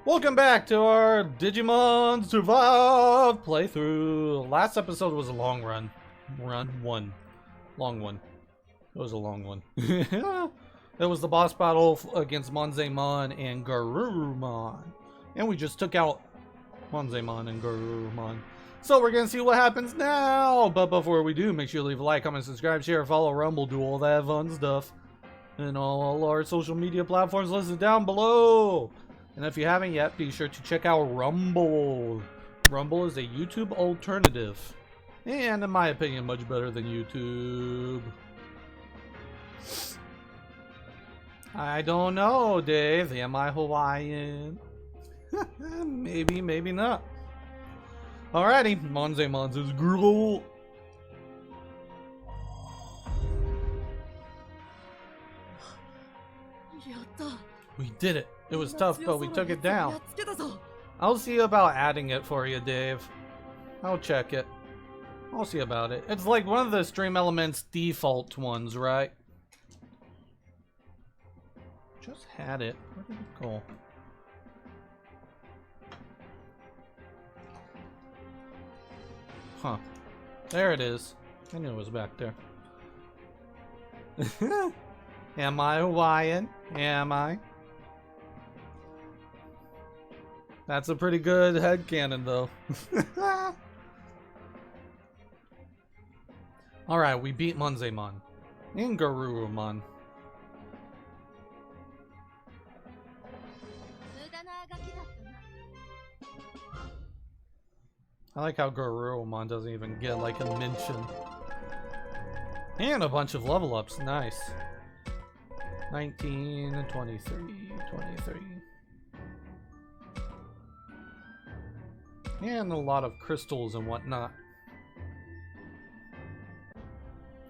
Welcome back to our Digimon Survive playthrough. Last episode was a long run. Long one. It was a long one. It was the boss battle against Monzemon and Garurumon. And we just took out Monzemon and Garurumon. So we're going to see what happens now. But before we do, make sure you leave a like, comment, subscribe, share, follow, rumble, do all that fun stuff. And all our social media platforms listed down below. And if you haven't yet, be sure to check out Rumble. Rumble is a YouTube alternative. And in my opinion, much better than YouTube. I don't know, Dave. Am I Hawaiian? Maybe, maybe not. Alrighty, Monzemon's is girl. We did it. It was tough, but we took it down. I'll see about adding it for you, Dave. I'll check it. I'll see about it. It's like one of the Stream Elements default ones, right? Just had it. Where did it go? Huh. There it is. I knew it was back there. Am I Hawaiian? Am I? That's a pretty good headcanon, though. Alright, we beat Monzemon. And Garurumon. I like how Garurumon doesn't even get, like, a mention. And a bunch of level ups. Nice. 19, 23, 23. And a lot of crystals and whatnot.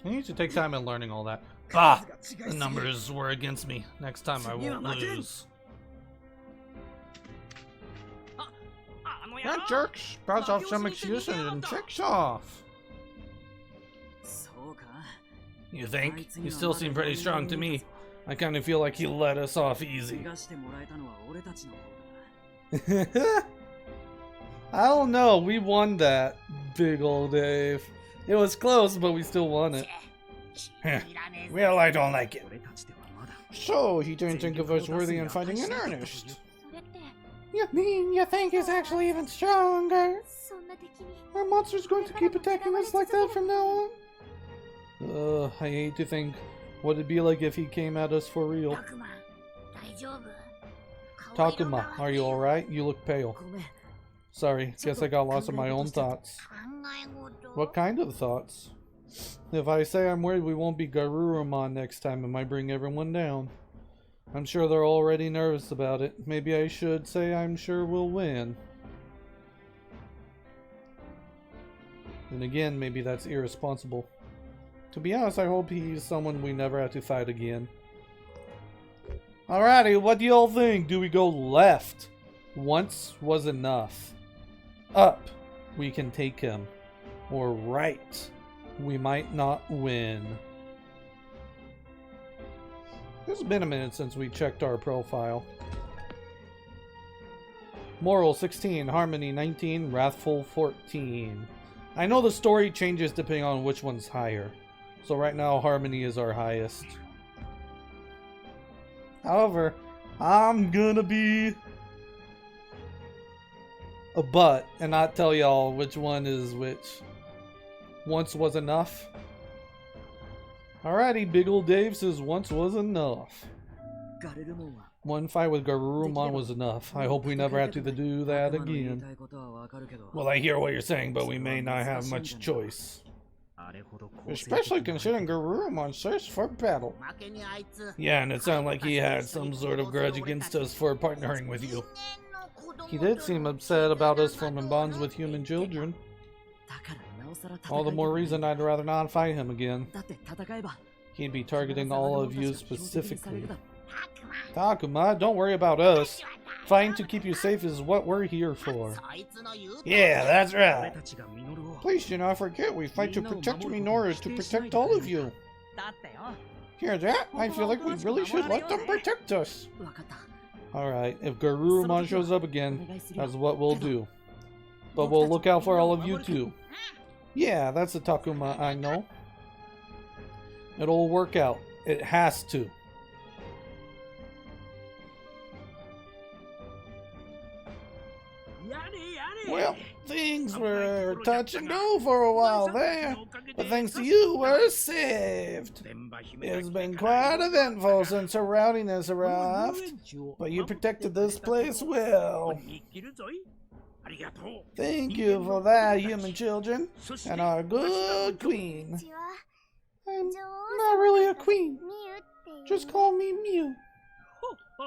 I need to take time in learning all that. Bah! The numbers were against me. Next time I won't lose. That jerk spouts off some excuses and checks off. You think? You still seem pretty strong to me. I kind of feel like he let us off easy. I don't know, we won that, big old Dave. It was close, but we still won it. Well, I don't like it. So, he didn't think of us worthy in fighting in earnest. You mean you think he's actually even stronger? Our monster's going to keep attacking us like that from now on? I hate to think what it'd be like if he came at us for real. Takuma, are you alright? You look pale. Sorry, guess I got lost in my own thoughts. What kind of thoughts? If I say I'm worried we won't be Garurumon next time, it might bring everyone down. I'm sure they're already nervous about it. Maybe I should say I'm sure we'll win. And again, maybe that's irresponsible. To be honest, I hope he's someone we never have to fight again. Alrighty, what do y'all think? Do we go left? Once was enough. Up, we can take him. Or right, we might not win. It's been a minute since we checked our profile. Moral 16, Harmony 19, Wrathful 14. I know the story changes depending on which one's higher. So right now, Harmony is our highest. However, I'm gonna be a butt and not tell y'all which one is which. Once was enough. Alrighty, Big Ol' Dave says once was enough. One fight with Garurumon was enough. I hope we never have to do that again. Well, I hear what you're saying, but we may not have much choice. Especially considering Garurumon searched for battle. Yeah, and it sounded like he had some sort of grudge against us for partnering with you. He did seem upset about us forming bonds with human children. All the more reason I'd rather not fight him again. He'd be targeting all of you specifically. Takuma, don't worry about us. Fighting to keep you safe is what we're here for. Yeah, that's right. Please do not forget, we fight to protect Minoru to protect all of you. Hear that? I feel like we really should let them protect us. Alright, if Garurumon shows up again, that's what we'll do. But we'll look out for all of you too. Yeah, that's the Takuma I know. It'll work out. It has to. Well, things were touch and go for a while there, but thanks to you, we're saved. It's been quite eventful since her rowdiness arrived, but you protected this place well. Thank you for that, human children, and our good queen. I'm not really a queen. Just call me Mew.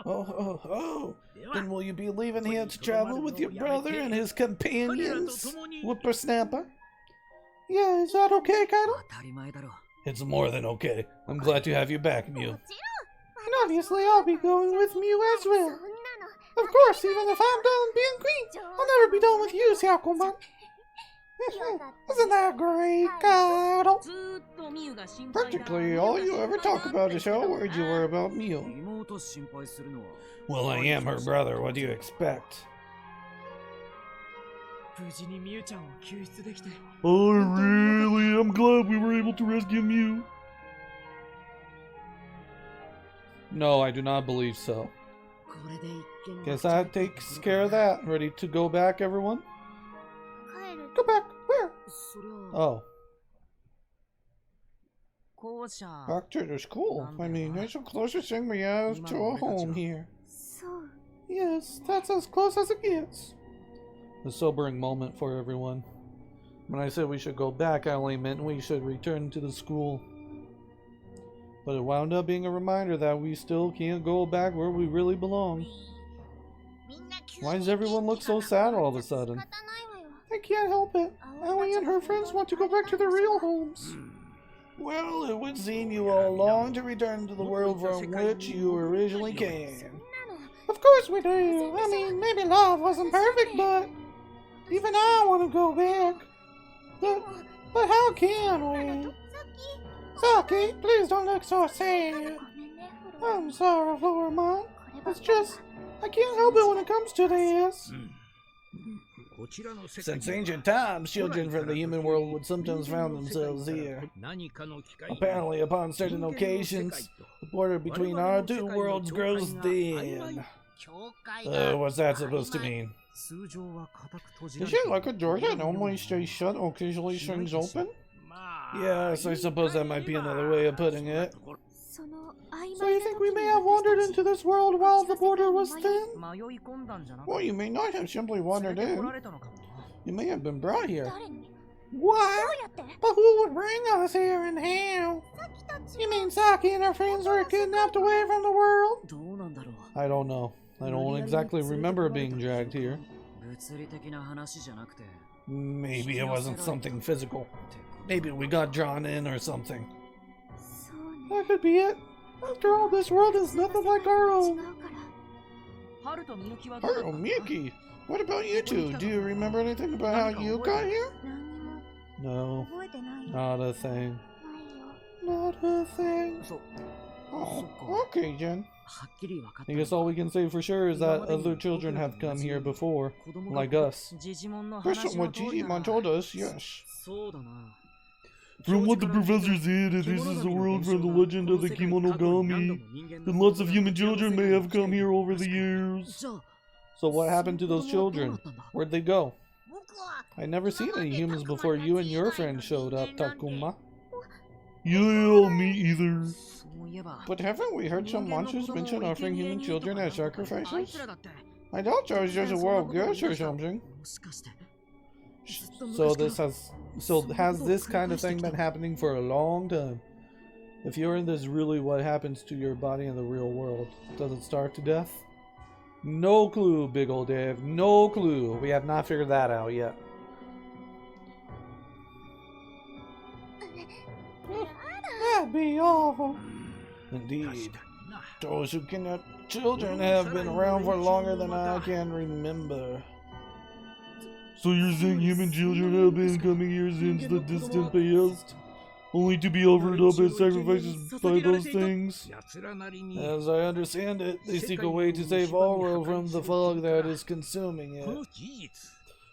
Oh. Then will you be leaving here to travel with your brother and his companions, Whippersnapper? Yeah, is that okay, Kaido? It's more than okay. I'm glad to have you back, Mew. And obviously I'll be going with Mew as well. Of course, even if I'm done being queen, I'll never be done with you, Hyakuman. Isn't that great, Kaido? Practically all you ever talk about is how worried you were about Mew. Well, I am her brother. What do you expect? Oh, really? I'm glad we were able to rescue Mew. No, I do not believe so. Guess that takes care of that. Ready to go back, everyone? Go back. Where? Oh. Back to the school. I mean, it's the closest thing we have to a home here. Yes, that's as close as it gets. A sobering moment for everyone. When I said we should go back, I only meant we should return to the school. But it wound up being a reminder that we still can't go back where we really belong. Why does everyone look so sad all of a sudden? I can't help it. Ellie and her friends want to go back to their real homes. Well, it would seem you all long to return to the world from which you originally came. Of course we do. I mean, maybe love wasn't perfect, but even I want to go back. But how can we? Saki, please don't look so sad. I'm sorry, Floramon. It's just, I can't help it when it comes to this. Since ancient times, children from the human world would sometimes find themselves here. Apparently, upon certain occasions, the border between our two worlds grows thin. What's that supposed to mean? Is it like a door that normally stays shut and occasionally swings open? Yes, I suppose that might be another way of putting it. So you think we may have wandered into this world while the border was thin? Well, you may not have simply wandered in. You may have been brought here. What? But who would bring us here and how? You mean Saki and her friends were kidnapped away from the world? I don't know. I don't exactly remember being dragged here. Maybe it wasn't something physical. Maybe we got drawn in or something. That could be it. After all, this world is nothing like our own. Haru, Miyuki, what about you two? Do you remember anything about how you got here? No, not a thing. Not a thing. Oh, okay, Jen. I guess all we can say for sure is that other children have come here before, like us. Based on what Digimon told us, yes. From what the professor said, this is the world from the legend of the Kemonogami, and lots of human children may have come here over the years. So what happened to those children? Where'd they go? I never seen any humans before you and your friend showed up, Takuma. Yeah, me either. But haven't we heard some monsters mention offering human children as sacrifices? I thought that was just a wild guess or something. So has this kind of thing been happening for a long time? If you're in this, really what happens to your body in the real world? Does it starve to death? No clue, big old Dave. No clue. We have not figured that out yet. That'd be awful. Indeed. Those who kidnap children have been around for longer than I can remember. So you're saying human children have been coming here since the distant past? only to be offered up as sacrifices by those things. As I understand it, they seek a way to save our world from the fog that is consuming it.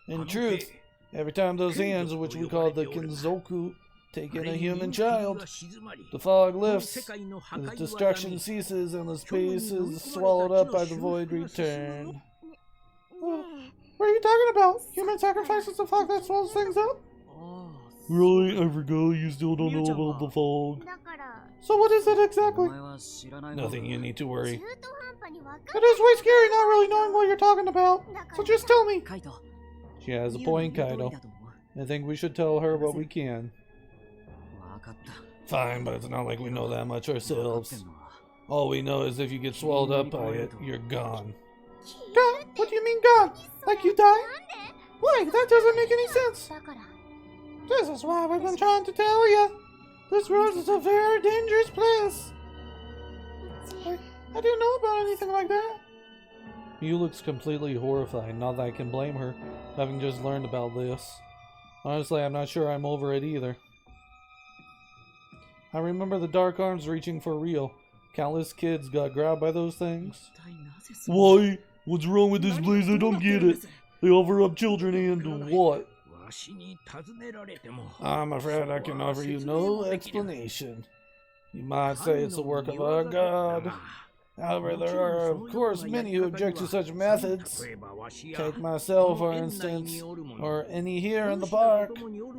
In truth, every time those hands, which we call the Kinzoku, take in a human child, the fog lifts, the destruction ceases, and the space is swallowed up by the void return. What are you talking about? Human sacrifices the fog that swallows things up? Really? I forgot you still don't know about the fog. So what is it exactly? Nothing you need to worry. It is way scary not really knowing what you're talking about. So just tell me. She has a point, Kaido. I think we should tell her what we can. Fine, but it's not like we know that much ourselves. All we know is if you get swallowed up by it, you're gone. Gone? What do you mean gone? Like you die? Why? That doesn't make any sense. This is why we've been trying to tell you. This world is a very dangerous place. I didn't know about anything like that. Miu looks completely horrified, not that I can blame her, having just learned about this. Honestly, I'm not sure I'm over it either. I remember the Dark Arms reaching for Rio. Countless kids got grabbed by those things. Why? What's wrong with this place? I don't get it. They offer up children and what? I'm afraid I can offer you no explanation. You might say it's the work of our god. However, there are, of course, many who object to such methods. Take myself, for instance, or any here in the park.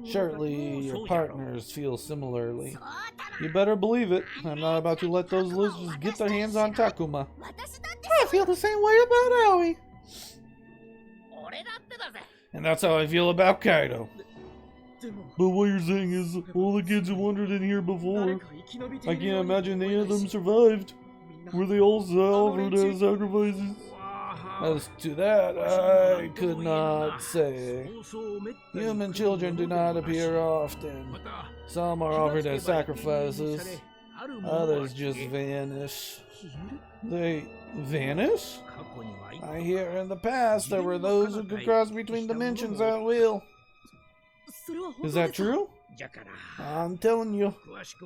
Surely your partners feel similarly. You better believe it. I'm not about to let those losers get their hands on Takuma. I feel the same way about Aoi. And that's how I feel about Kaido. But what you're saying is, all the kids who wandered in here before, I can't imagine any of them survived. Were they all offered as sacrifices? As to that, I could not say. Human children do not appear often. Some are offered as sacrifices. Others just vanish. They vanish? I hear in the past there were those who could cross between dimensions at will. Is that true? I'm telling you,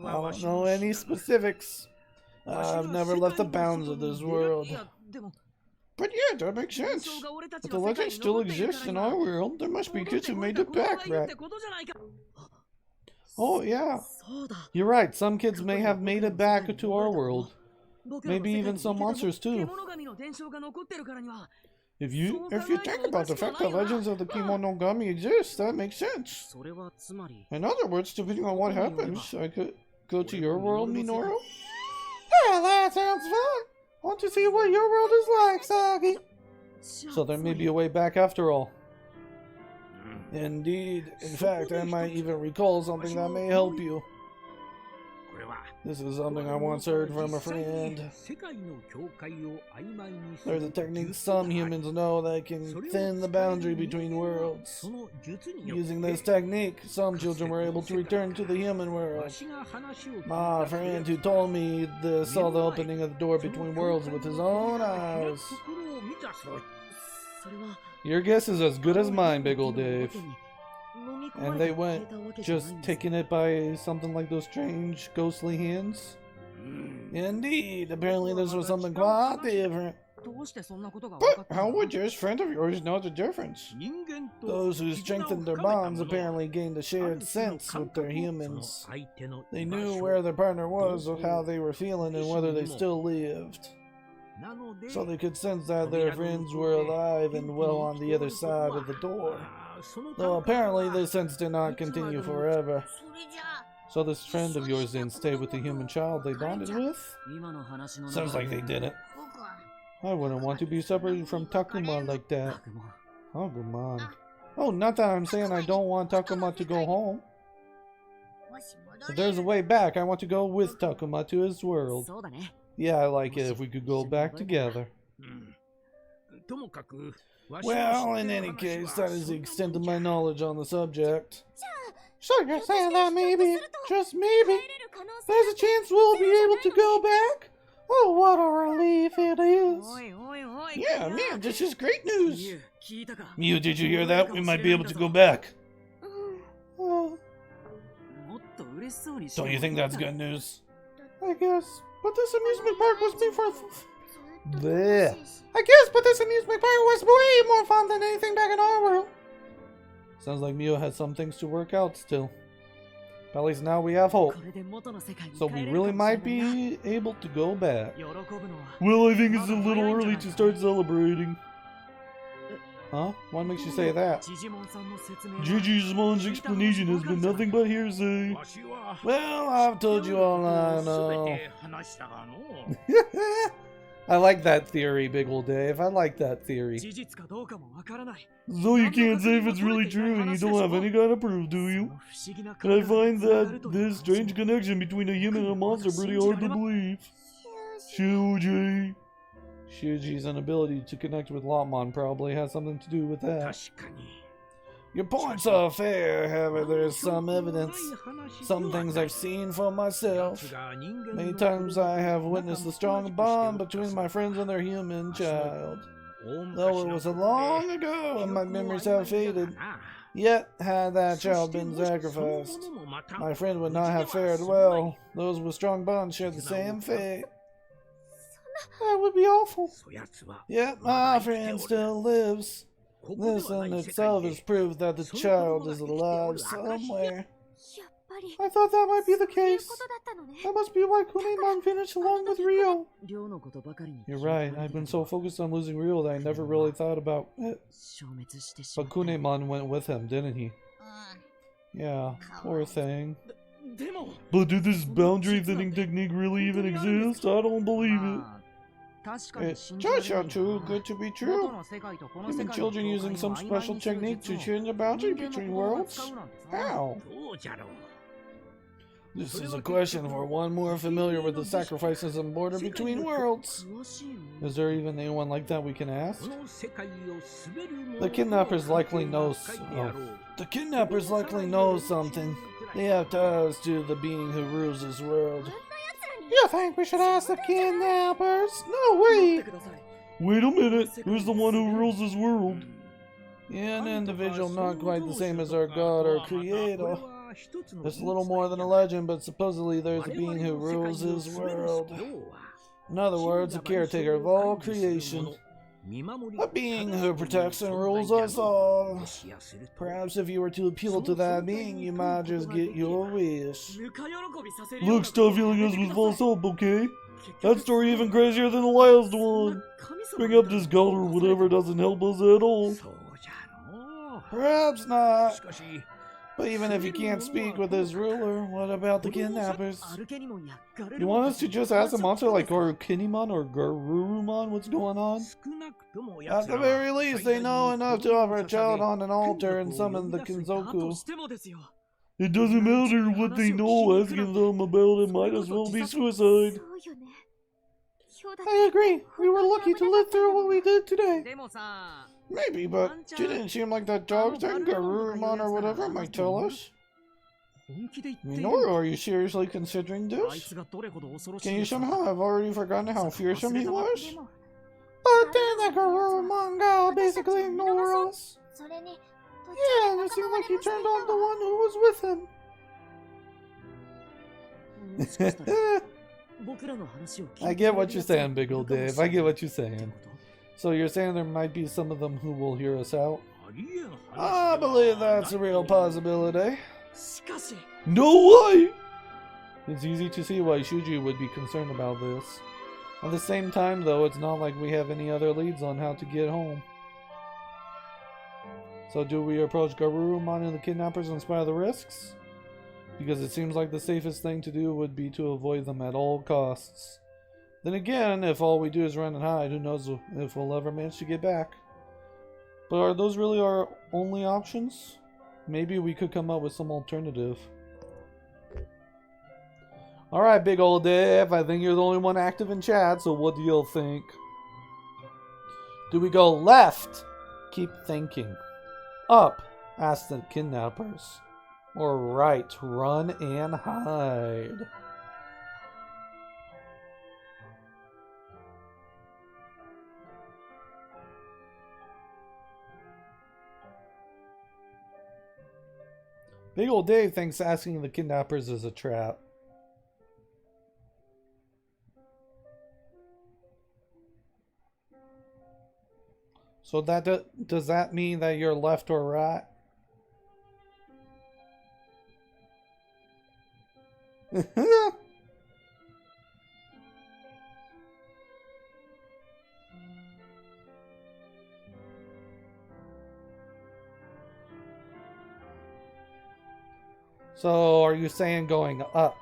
I don't know any specifics. I've never left the bounds of this world. But yeah, that makes sense. If the legend still exists in our world, there must be kids who made it back, right? Oh yeah, you're right, some kids may have made it back to our world. Maybe even some monsters too. If you think about the fact that legends of the Kemonogami exist, that makes sense. In other words, depending on what happens, I could go to your world, Minoru? Yeah, that sounds fun. Want to see what your world is like, Sagi? So there may be a way back after all. Indeed. In fact, I might even recall something that may help you. This is something I once heard from a friend. There's a technique some humans know that can thin the boundary between worlds. Using this technique, some children were able to return to the human world. My friend who told me this saw the opening of the door between worlds with his own eyes. Your guess is as good as mine, Big Ol' Dave. And they went just taking it by something like those strange ghostly hands? Indeed, apparently this was something quite different. But how would this friend of yours know the difference? Those who strengthened their bonds apparently gained a shared sense with their humans. They knew where their partner was, or how they were feeling, and whether they still lived. So they could sense that their friends were alive and well on the other side of the door. Though apparently this sense did not continue forever. So this friend of yours didn't stay with the human child they bonded with? Sounds like they didn't. I wouldn't want to be separated from Takuma like that. Agumon. Oh, not that I'm saying I don't want Takuma to go home. If there's a way back, I want to go with Takuma to his world. Yeah, I like it if we could go back together. Well, in any case, that is the extent of my knowledge on the subject. So you're saying that maybe, just maybe, there's a chance we'll be able to go back? Oh, what a relief it is. Yeah, man, this is great news. Miu, did you hear that? We might be able to go back. Don't you think that's good news? I guess. But this amusement park was made for... Bleh. I guess, but this amusement park was way more fun than anything back in our world. Sounds like Mio has some things to work out still. At least now we have hope. So we really might be able to go back. Well, I think it's a little early to start celebrating. Huh? What makes you say that? Digimon's explanation has been nothing but hearsay. Well, I've told you all I know. I like that theory, Big Ol' Dave. I like that theory. So you can't say if it's really true and you don't have any kind of proof, do you? And I find that this strange connection between a human and a monster pretty hard to believe. Shuji. Shuji's inability to connect with Lopmon probably has something to do with that. Your points are fair, however, there is some evidence. Some things I've seen for myself. Many times I have witnessed the strong bond between my friends and their human child. Though it was a long ago and my memories have faded, yet had that child been sacrificed, my friend would not have fared well. Those with strong bonds share the same fate. That would be awful. Yet my friend still lives. This in itself is proof that the child is alive somewhere. I thought that might be the case. That must be why Kunemon finished along with Ryo. You're right, I've been so focused on losing Ryo that I never really thought about it. But Kunemon went with him, didn't he? Yeah, poor thing. But did this boundary thinning technique really even exist? I don't believe it. It's just too good to be true. Even children using some special technique to change the boundary between worlds? How? This is a question for one more familiar with the sacrifices and border between worlds. Is there even anyone like that we can ask? The kidnappers likely know something. They have ties to the being who rules this world. You think we should ask the kidnappers? No, wait! Wait a minute, who's the one who rules this world? An individual not quite the same as our god or creator. It's a little more than a legend, but supposedly there's a being who rules this world. In other words, a caretaker of all creation. A being who protects and rules us all. Perhaps if you were to appeal to that being, you might just get your wish. Look, stop filling us with false hope, okay? That story even crazier than the last one. Bring up this god or whatever doesn't help us at all. Perhaps not. But even if you can't speak with this ruler, what about the kidnappers? You want us to just ask a monster like Garukinimon or Garurumon what's going on? At the very least, they know enough to offer a child on an altar and summon the Kinzoku. It doesn't matter what they know, asking them about it might as well be suicide. I agree. We were lucky to live through what we did today. Maybe, but it didn't seem like that dog thing, Garurumon or whatever, might tell us. Minoru, are you seriously considering this? Can you somehow have already forgotten how fearsome he was? But then the Garurumon guy basically ignored us. Yeah, and it seemed like he turned on the one who was with him. I get what you're saying, Big Ol' Dave. I get what you're saying. So you're saying there might be some of them who will hear us out? I believe that's a real possibility. No way! It's easy to see why Shuji would be concerned about this. At the same time, though, it's not like we have any other leads on how to get home. So do we approach Garurumon and the kidnappers in spite of the risks? Because it seems like the safest thing to do would be to avoid them at all costs. Then again, if all we do is run and hide, who knows if we'll ever manage to get back. But are those really our only options? Maybe we could come up with some alternative. Alright, Big Ol' Dave, I think you're the only one active in chat, so what do you think? Do we go left? Keep thinking. Up? Ask the kidnappers. Or right? Run and hide. Big old Dave thinks asking the kidnappers is a trap. So does that mean that you're left or right? So, are you saying going up?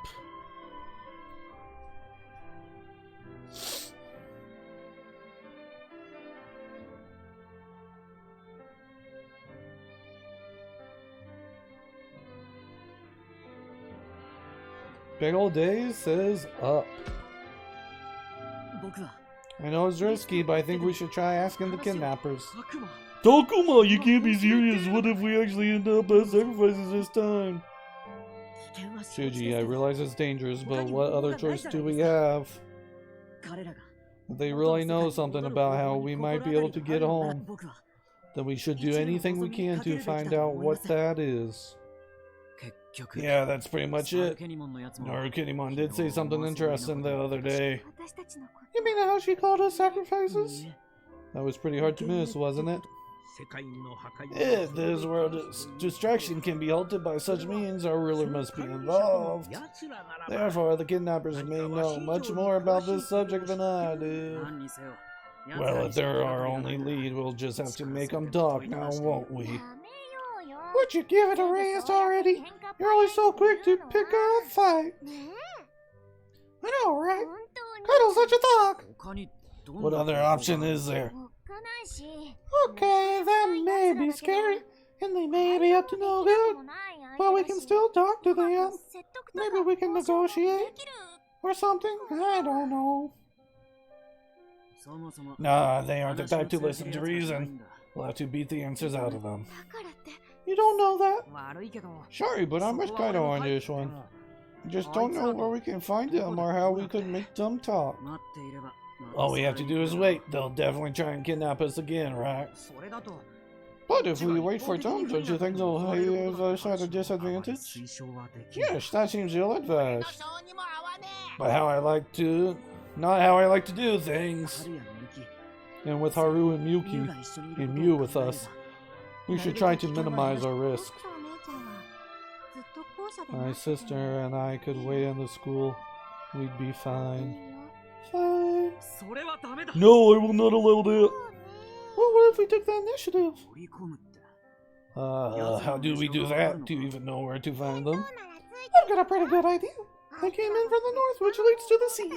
Big old Dave says up. I know it's risky, but I think we should try asking the kidnappers. Takuma, you can't be serious. What if we actually end up as sacrifices this time? Shuji, I realize it's dangerous, but what other choice do we have? If they really know something about how we might be able to get home, then we should do anything we can to find out what that is. Yeah, that's pretty much it. Narukinimon did say something interesting the other day. You mean how she called us sacrifices? That was pretty hard to miss, wasn't it? If this world's destruction can be halted by such means, our ruler must be involved. Therefore, the kidnappers may know much more about this subject than I do. Well, if they're our only lead, we'll just have to make them talk now, won't we? Would you give it a rest already? You're always so quick to pick a fight. I know, right? Cuddle such a talk. What other option is there? Okay, that may be scary, and they may be up to no good, but we can still talk to them. Maybe we can negotiate, or something, I don't know. Nah, they aren't the type to listen to reason. We'll have to beat the answers out of them. You don't know that? Sorry, but I'm with Kaido on this one. I just don't know where we can find them or how we could make them talk. All we have to do is wait. They'll definitely try and kidnap us again, right? But if we wait for them, don't you think they'll have us at a disadvantage? Yes, that seems ill-advised. But how I like to... Not how I like to do things. And with Haru and Miyuki, and Mew with us, we should try to minimize our risk. My sister and I could wait in the school. We'd be fine. Fine. No, I will not allow that. Well, what if we took the initiative? How do we do that? Do you even know where to find them? I've got a pretty good idea. They came in from the north, which leads to the sea.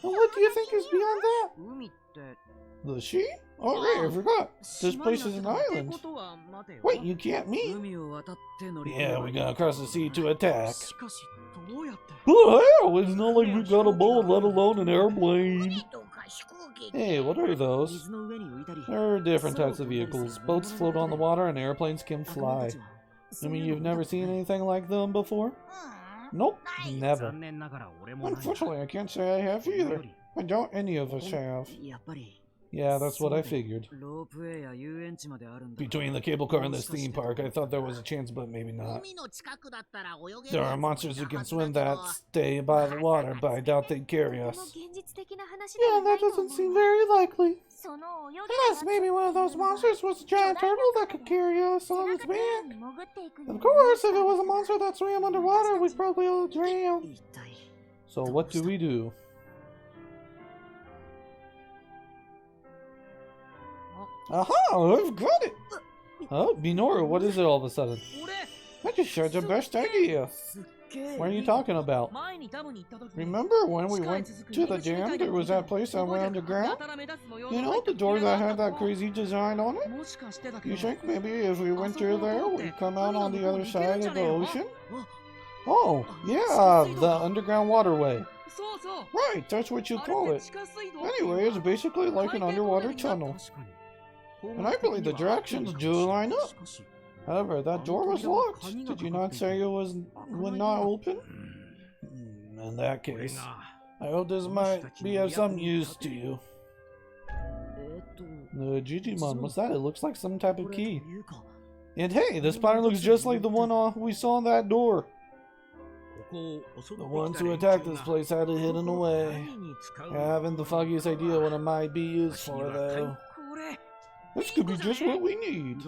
And what do you think is beyond that? The sea? Oh, right, I forgot. This place is an island. Wait, you can't meet? Yeah, we gotta cross the sea to attack. What the hell? It's not like we've got a boat, let alone an airplane. Hey, what are those? There are different types of vehicles. Boats float on the water and airplanes can fly. You mean you've never seen anything like them before? Nope, never. Unfortunately, I can't say I have either. I doubt any of us have. Yeah, that's what I figured. Between the cable car and this theme park, I thought there was a chance, but maybe not. There are monsters who can swim that stay by the water, but I doubt they'd carry us. Yeah, that doesn't seem very likely. Unless maybe one of those monsters was a giant turtle that could carry us on its back. Of course, if it was a monster that swam underwater, we'd probably all drown. So what do we do? Aha! I've got it! Oh, Minoru, what is it all of a sudden? I just shared the best idea. What are you talking about? Remember when we went to the dam, there was that place that went underground? You know, the door that had that crazy design on it? You think maybe if we went through there, we'd come out on the other side of the ocean? Oh, yeah, the underground waterway. Right, that's what you call it. Anyway, it's basically like an underwater tunnel. And I believe the directions do line up. However, that door was locked. Did you not say it would not open? In that case, I hope this might be of some use to you. The Digimon, what's that? It looks like some type of key. And hey, this pattern looks just like the one we saw on that door. The ones who attacked this place had it hidden away. I haven't the foggiest idea what it might be used for, though. This could be just what we need.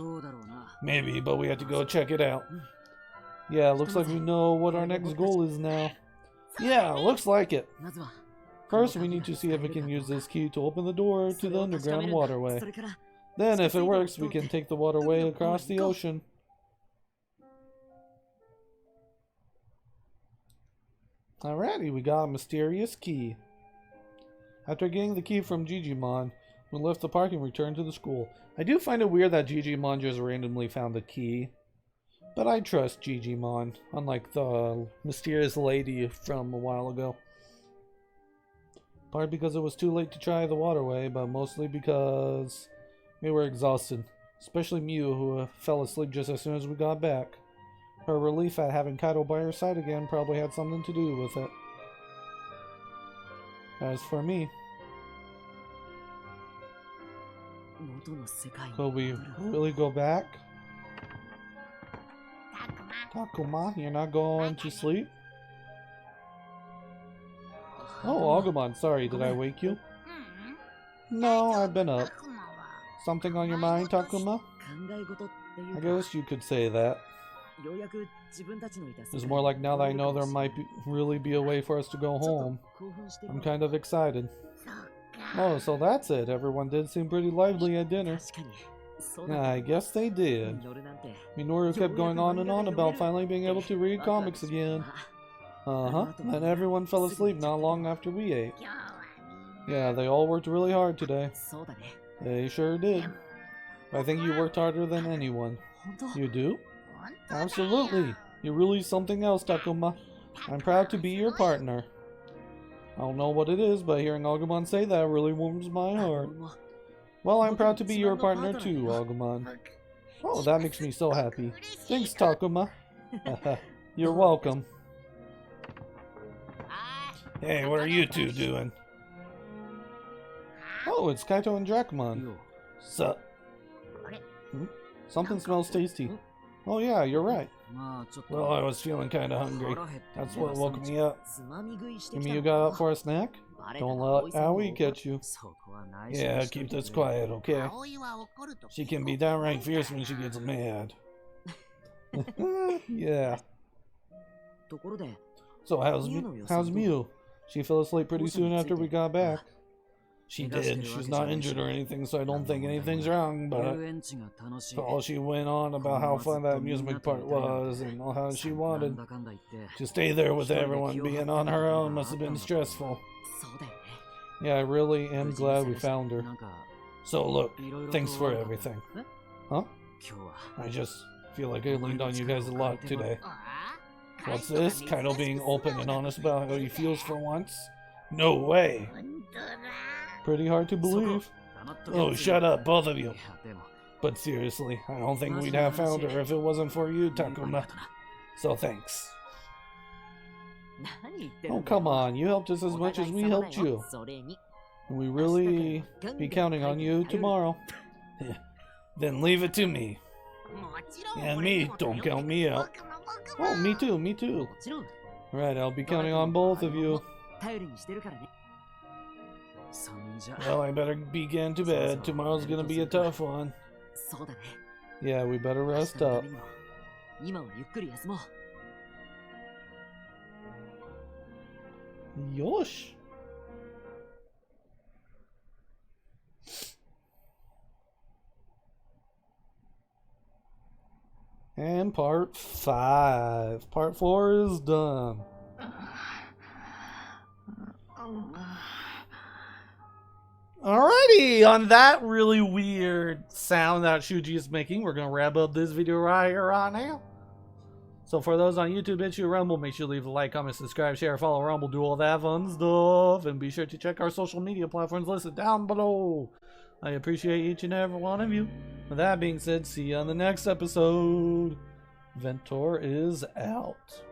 Maybe, but we have to go check it out. Yeah, looks like we know what our next goal is now. Yeah, looks like it. First, we need to see if we can use this key to open the door to the underground waterway. Then, if it works, we can take the waterway across the ocean. Alrighty, we got a mysterious key. After getting the key from Digimon, we left the park and returned to the school. I do find it weird that Digimon just randomly found the key. But I trust Digimon, unlike the mysterious lady from a while ago. Part because it was too late to try the waterway, but mostly because we were exhausted. Especially Mew, who fell asleep just as soon as we got back. Her relief at having Kaido by her side again probably had something to do with it. As for me, could we really go back? Takuma, you're not going to sleep? Oh, Agumon, sorry, did I wake you? No, I've been up. Something on your mind, Takuma? I guess you could say that. It's more like now that I know there might really be a way for us to go home. I'm kind of excited. Oh, so that's it. Everyone did seem pretty lively at dinner. I guess they did. Minoru kept going on and on about finally being able to read comics again. And everyone fell asleep not long after we ate. Yeah, they all worked really hard today. They sure did. I think you worked harder than anyone. You do? Absolutely. You're really something else, Takuma. I'm proud to be your partner. I don't know what it is, but hearing Agumon say that really warms my heart. Well, I'm proud to be your partner too, Agumon. Oh, that makes me so happy. Thanks, Takuma. You're welcome. Hey, what are you two doing? Oh, it's Kaito and Dracmon. Sup? Something smells tasty. Oh yeah, you're right. Well, I was feeling kinda hungry. That's what woke me up. You mean you got up for a snack? Don't let Aoi get you. Yeah, keep this quiet, okay? She can be downright fierce when she gets mad. Yeah. So how's Mew? She fell asleep pretty soon after we got back. She did. She's not injured or anything, so I don't think anything's wrong, but all she went on about how fun that amusement park was and how she wanted to stay there with everyone. Being on her own must have been stressful. Yeah, I really am glad we found her. So look, thanks for everything. Huh? I just feel like I leaned on you guys a lot today. What's this? Kaido being open and honest about how he feels for once? No way! Pretty hard to believe. Oh, shut up, both of you. But seriously, I don't think we'd have found her if it wasn't for you, Takuma. So thanks. Oh, come on, you helped us as much as we helped you. And we really be counting on you tomorrow. Then leave it to me. And me, don't count me out. Oh, me too, me too. Right, I'll be counting on both of you. Well, I better be getting to bed. Tomorrow's gonna be a tough one. Yeah, we better rest up. Yosh. And part 5. Part 4 is done. Alrighty, on that really weird sound that Shuji is making, we're going to wrap up this video right here, right now. So for those on YouTube, BitChute, Rumble, make sure to leave a like, comment, subscribe, share, follow Rumble, do all that fun stuff. And be sure to check our social media platforms listed down below. I appreciate each and every one of you. With that being said, see you on the next episode. Ventor is out.